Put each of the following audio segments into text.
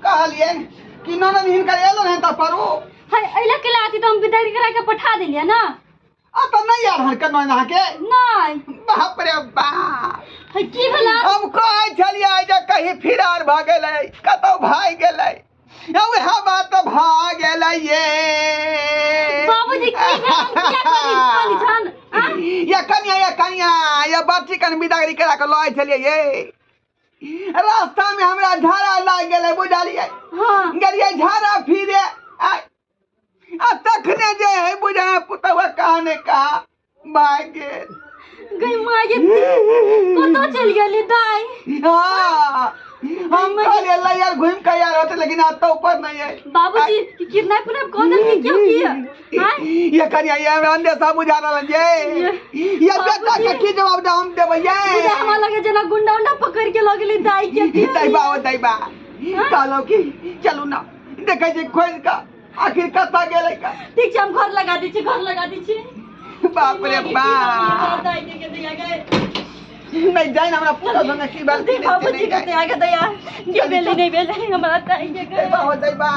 कहलिए कि ननद हिनकर एलो नहीं त परो हाय अइला के लाती तो हम विदाई करा के पठा दिलिया ना आ तो नहीं यार हरकत नहीं के नहीं बाप रे बाप हाय की भला हम कहे छलिए जे कहीं फिरार भ गेलै कतौ भाग गेलै ओहे बात तो भाग गेलै ये बाबूजी की भेल हम क्या करी जान या कनिया या बाटी कन बिदागरी करा के लय छलिए ये रास्ता में हमरा झाड़ा लाग गेलै बुझलिए हां गरिए झाड़ा फिरे आ तखने जे है बुझा पुतवा कहने का भाग गेल गई मां ये कतो चल गेली दाई हां हम कहले यार घूम के यार होते लेकिन आ तो ऊपर नहीं है बाबूजी कितना पुनः कौन की क्यों किया हां ये कनिया ये अंदर सब बुझा रहा ये बेटा के की जवाब दे हम देबै ये मुझे हमरा लगे जना गुंडा उंडा पकड़ के लगली दाई के दैबा कहलो कि चलू ना देखे जे खोज का आखिर कता गेलै का ठीक छै हम घर लगा दी छी बाप रे बाप दाई के दिया गए नहीं जाए हमरा पूरा संग की बात नहीं बाबूजी के दिया गए दया ये बेले नहीं बेले हमरा दाई के दैबा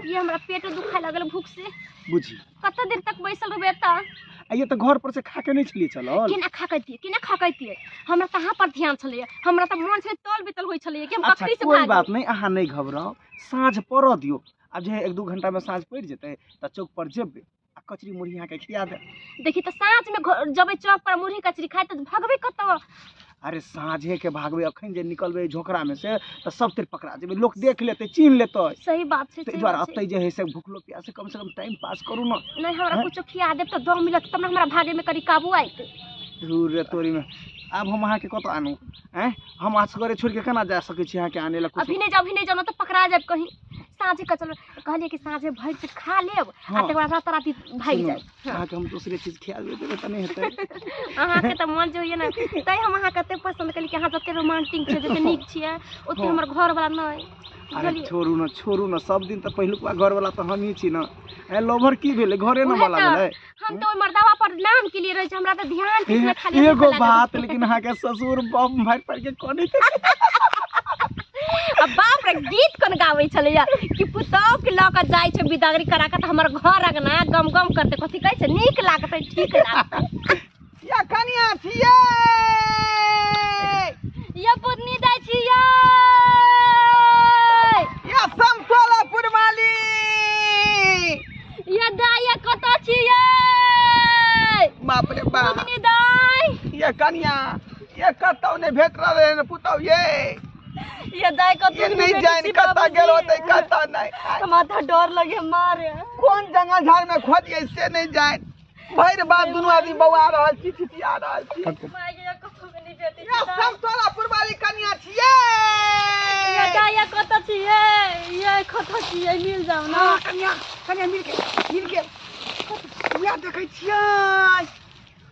ये हमरा पेट दुखाए लागल भूख से बुझी कत देर तक बैसल रहबे त ये तो घर पर से खा के नहीं छली चलल केना खाकैतिए हमरा कहां पर ध्यान छले हमरा त मन से तल बितल होई छले कि हम अच्छा, बकरी से कोई भाग बात नहीं अहाँ नहीं घबराओ साँझ पर दियो अब जे 1-2 घंटा में साँझ पड़ जेते त चौक पर जेबे आ कचरी मुरही यहाँ के खिया दे देखी त साँझ में जबे चौक पर मुरही कचरी खाए त भगबे कत अरे साँझे के भागबे अखन जे निकलबे झोकरा में से त सब तेर पकड़ा जेबे लोग देख लेते चिन्ह लेते सही बात छै ते द्वारा अतै जे है से भूखलो प्यासे कम से कम टाइम पास करू ना नहीं हमरा कुछ खिया देब त दम मिलत तब हमरा भागे में करी काबू आइत दूर रे तोरी में अब हम अहाँ के कत आनू हैं हम असगरे छोड़ के केना जा सके छी अहाँ के आने ला कुछ अभी नहीं जाओ त पकड़ा जाब कहीं साँझे का चल कहलिए कि साँझे भर से खा लेब आ तकर बाद रात रात भाग जाए अहाँ के हम दूसरे चीज खिया देबे त नहीं हेतै अहाँ के त मन जोइए ना तै हम अहाँ कते पसंद कली कि अहाँ जते रोमांटिक छै जते नीक छियै ओते हमर घर वाला नहीं अरे छोड़ू ना सब दिन त पहिलुका घर वाला त हम ही छी ना ए लोभर की भेले घरे न वाला भेले हम तो मर्दावा पर नाम के लिए रहे छै हमरा त ध्यान किसने खाली एगो बात लेकिन अहाँ के ससुर बम भाई पर के कोनी अब बाप रे गीत कोन गावे छले कि पुतौ के ल के जाय छै बिदागरी करा के त हमर घर अगना गम गम करते कथि कहै छै नीक लागतै ठीक लागतै या कनिया छियै या पुतनी दाई छियै या समतोलापुर वाली या दाई कत छियै बाप रे बाप पुतनी दाई या कनिया ये कतौ ने भेट रहे न पुतौ ये दाई कत नहीं जान कता गेल होते कता नहीं माथा डर लगे मारे कौन जंगल झाड़ में खोद ऐसे नहीं जाए भर बात दोनों आदमी बौआ रहल छी छिटिया रहल छी या समतोलापुर वाली कनिया छियै या दाई कत छियै ये कत छियै मिल जाऊ ना कनिया मिल के या देखै छियै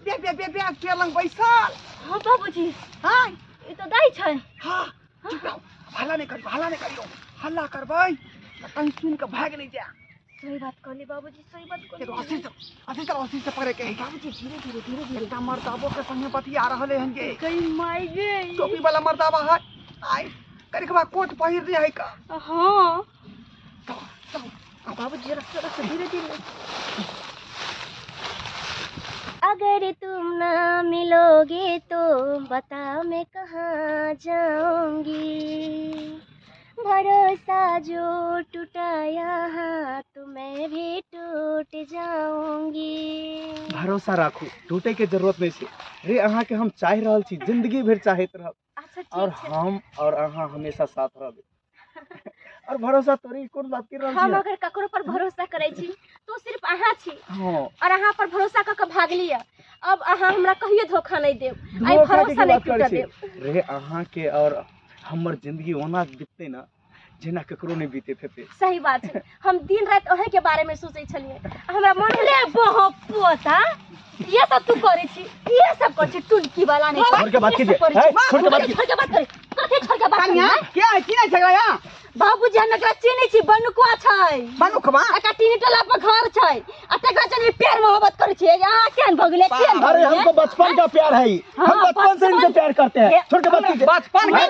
बे पेड़ लंग बैसल हां बाबूजी हां ई तो दाई छै हां हल्ला नहीं करियो हल्ला करबै कहीं सुन के भाग नहीं जा सही बात कहली बाबूजी सही बात कहली अथी से परे के बाबूजी धीरे एकटा मर्दाबो के संगे बतिया रहले हन गे कई माई गे टोपी वाला मर्दाबा है आई करे के बाद कोट पहिर दे है का हां तो बाबूजी रख धीरे अगर तुम ना मिलोगे तो बताओ मैं कहाँ जाऊंगी भरोसा जो टूटा यहाँ तो मैं भी टूट जाऊंगी भरोसा राखू टूटे के जरूरत नहीं छै रे अहाँ के हम चाह रहल छी जिंदगी भर चाहत रहब अच्छा और हम और अहाँ हमेशा साथ रहबे और भरोसा तोरी कोन बात कर रहल छी हम अगर ककरो पर भरोसा करै छी तो सिर्फ अहाँ छी हां और अहाँ पर भरोसा क के भाग लिया अब अहाँ हमरा कहियो धोखा नहीं देब आई भरोसा नहीं टूट देब रे अहाँ के और हमर जिंदगी ओना बीतते ना जेना ककरो नहीं बीते फेते सही बात है हम दिन रात ओहे के बारे में सोचै छलिए हमरा मन ले बहुत पोता ये सब तू करे छी ये सब कर छी टुलकी वाला नहीं छोड़ के बात कीजिए छोड़ के बात करे कथे छोड़ के बात कन्या क्या है की नहीं झगड़ा बाबूजी हम एकरा चिन्है छी बनुकवा छै बनुकवा एका टीनी टोला पर घर छै आ तकरा जने प्यार मोहब्बत करे छी यहाँ केन भगले केन अरे हमको बचपन का प्यार है हम बचपन से इनसे प्यार करते हैं छोड़ के बात कीजिए बचपन के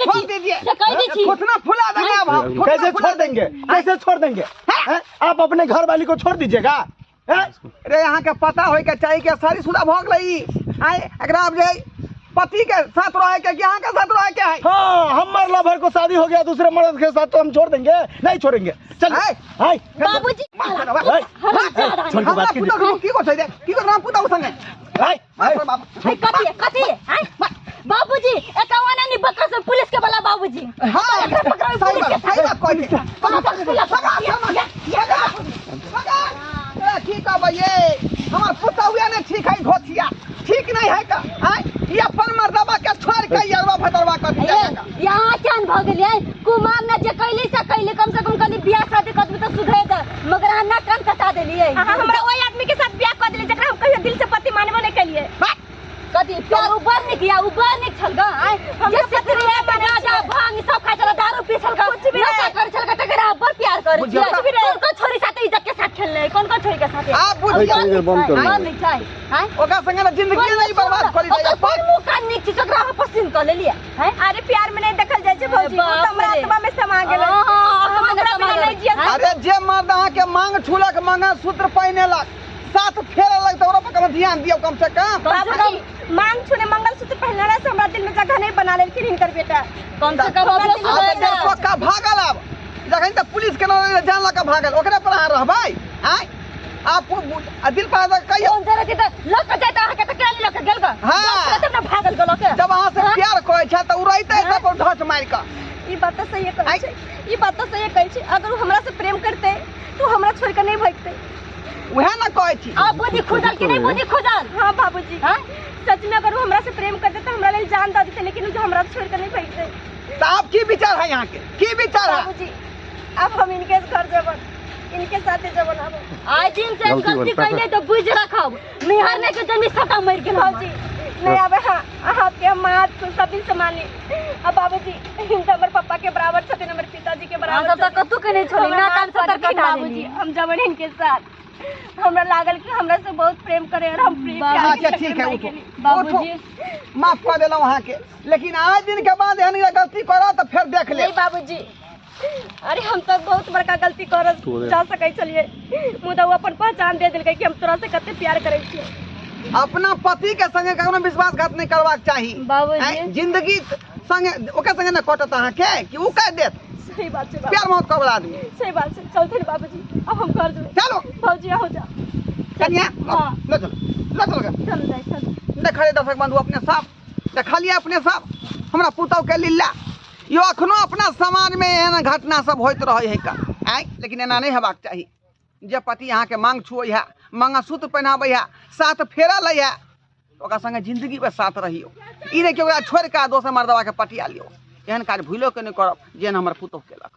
छोड़ दीजिए कितना फुला देंगे अब हम कैसे छोड़ देंगे कैसे छोड़ देंगे आप अपने घर वाली को छोड़ दीजिएगा अरे यहाँ के पता होय के चाहिए कि शादीशुदा भ गई आए एकरा अब जे पति के साथ रहे के यहाँ के साथ रहे के है हाँ हमारे लवर को शादी हो गया दूसरे मर्द के साथ तो हम छोड़ देंगे नहीं छोड़ेंगे चलिए हाय बाबूजी हमरा पुता की को छै दे की को राम पुता संगे हाय कथी है बाबूजी एकावाना नहीं बकरा से पुलिस के वाला बाबूजी हां सही बात कोई ठीक है भैया हमार पुता हुआ ने ठीक है घोथिया ठीक नहीं है का ये अपन मर्दबा के छोड़ के यरवा भतरवा कर दिया यहाँ क्या भ गेलिए कुमार ने जे कैली से कैली कम से कम कनी बियाह शादी कर तो सुधरे द मगर अन्ना कान कटा देलिए हमरा ओई आदमी के साथ बियाह कर देलिए जकरा हम कहियो दिल से पति मानबो नहीं केलिए कदी प्यार ऊपर नहीं किया ऊपर नहीं छल गा जे सिकरिया में गाजा भांग सब खा चला दारू पी चल का कुछ भी नहीं कर चल का तकरा बर प्यार कर कौन को छोरी साथ इज्जत के साथ खेलले कौन को छोरी के साथ आप बुझिए मान नहीं चाहे हैं ओका संगे ना जिंदगी नहीं बर्बाद करी जाए पर मुंह का निक चीज ओकरा पसंद कर लेलिए हैं अरे प्यार में नहीं देखल जाय छै भौजी वो हमरा आत्मा में समा गेल हमरा बिना नहीं जिया अरे जे मर्द अहाँ के मांग छुलक मंगा सूत्र पहिनेलक साथ फेरलक तो ओरा पर ध्यान दियो कम से कम बाबूजी मांग छुने मंगलसूत्र पहनला से हमरा दिल में जगह नहीं बना लेल कि हिनकर बेटा कम से कम तो का भागल अब जखन तक पुलिस के न जानला का भागल ओकरे पर आ रहबै हैं आप दिल पर कहियो कौन जरा के लोक जाता है के त केली लोक गेल ग हां तब न भागल गलो के जब वहां से प्यार कोइ छ त उ रहिते तब ढच मार का ई बात तो सही कहै छै ई बात तो सही कहै छै अगर उ हमरा से प्रेम करते तो हमरा छोड़ के नहीं भागते वह ना कहै छी आप बुद्धि खुदल कि नहीं बुद्धि खुदल हां बाबूजी हां सच में अगर वो हमरा से प्रेम करते तो हमरा लेल जान द देते लेकिन उ हमरा छोड़ के नहीं भागते तो आप की विचार है यहाँ के की विचार है बाबूजी अब हम इनके घर जब इनके साथ जब अब आज दिन से गलती कइले तो बुझ रखब निहार ने के जमी सटा मर गेल बाबूजी नहीं अब हां के मां तो सब दिन समानी अब बाबूजी हिंद हमर पापा के बराबर छथिन हमर पिताजी के बराबर सब तक कतु के नहीं छोड़ी ना काम से तक बाबूजी हम जब इनके साथ हमरा लागल कि हमरा से बहुत प्रेम करे और हम प्रेम अच्छा ठीक है उठो बाबूजी माफ कर देला वहां के लेकिन आज दिन के बाद एहन गलती करा तो फिर देख ले नहीं बाबूजी अरे हम तो बहुत बड़का गलती कर जा सकै छलिए मुदा वो अपन पहचान दे देलकै कि हम तोरा से कते प्यार करै छियै अपना पति के संगे कखनो विश्वासघात नहीं करबाक चाही बाबूजी जिंदगी संगे ओके संगे न कटत अहाँ के कि उ कह देत सही बात छै प्यार मत कर आदमी सही बात छै चलते बाबूजी अब हम घर जेबै चलो बाबूजी आओ जा कन्या ले चल चल जाए चल देखले दर्शक बंधु अपने साफ देखलिए अपने साफ हमरा पुतौ के लीला यो अखनो अपना समाज में एहन घटना सब होइत रहे है का आय लेकिन एना नहीं हेबाक चाही जे पति यहाँ के मांग छुओ है मंगलसूत्र पहनाबै है साथ फेरा लै है ओकरा संगे जिंदगी में साथ रहियो ई नहीं कि ओकरा छोड़ के दोसर मर्दवा के पटिया लियो एहन काज भूलो के नहीं करब जेहन हमर पुतौ केलक।